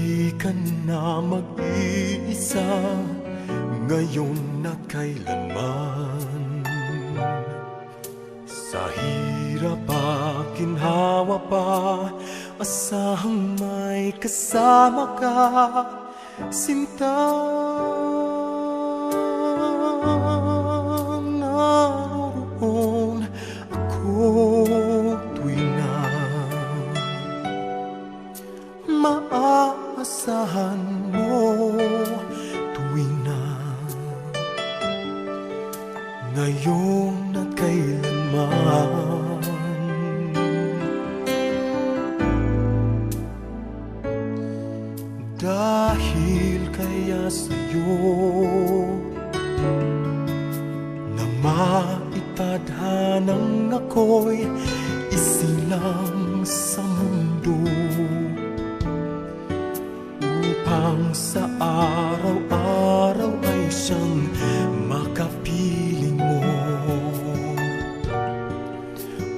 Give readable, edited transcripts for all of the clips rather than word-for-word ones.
Di ka na mag-iisa ngayon at kailanman. Sa hirap at ginhawa pa, asahang may kasama ka, sinta. Naroon ako tuwing na maaasahan mo, tuwing na ngayon at kailanman. Dahil kaya sa'yo na maitadhanang ako'y isilang sa mundo, upang sa araw-araw ay siyang makapiling mo,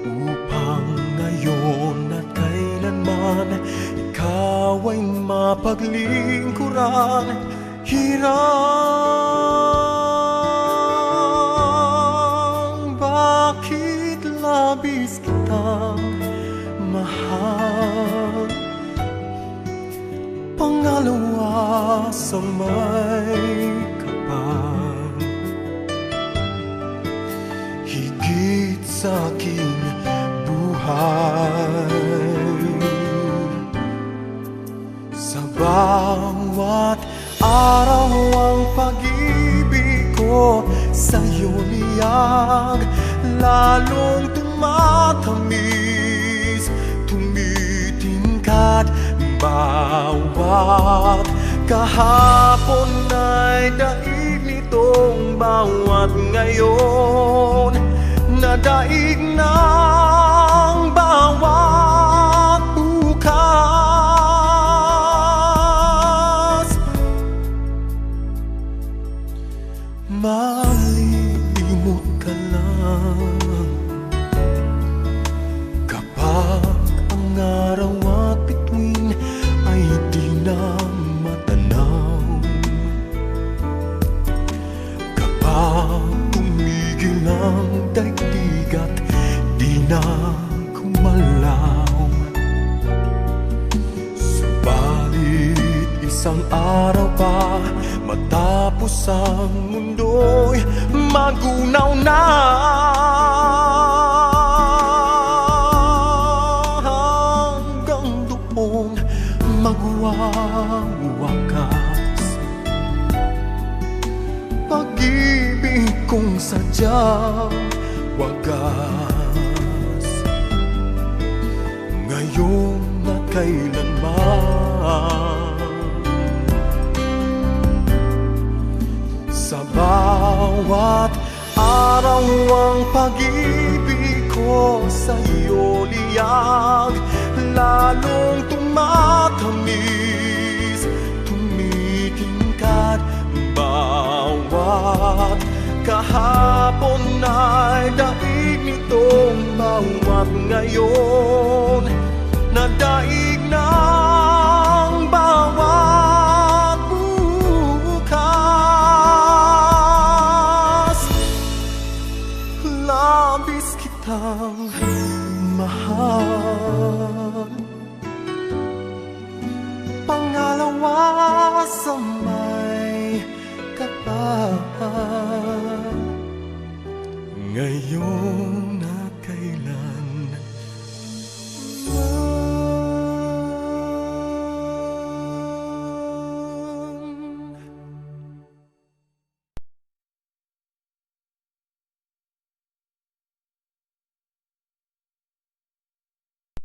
upang ngayon at kailanman ikaw ay mapaglingkuran. Hirang bakit labis kitang mahal, pangalawa sa may kapal, higit sa aking buhay. Sa bawat araw ang pag-ibig ko sa'yo niyag, lalong tumatamis, tumitingkad. Bawat kahapon ay daig nitong bawat ngayon, nadaig ng bawat bukas. Malilimot ka lang kapag ang araw at bituin ay di na matanaw, kapag tumigil ang daigdig at di na kumalaw. Subalit isang araw pa matapos ang mundo'y magunaw na, hanggang doon magwawakas. Pag-ibig kong sadyang wagas, ngayon at kailanman. Sa bawat araw ang pag-ibig ko sa'yo liyag, lalong tumatamis, tumitingkad. Bawat kahapon ay daig nitong bawat ngayon, nadaig ng bawat bukas. Labis kitang mahal, pangalawa sa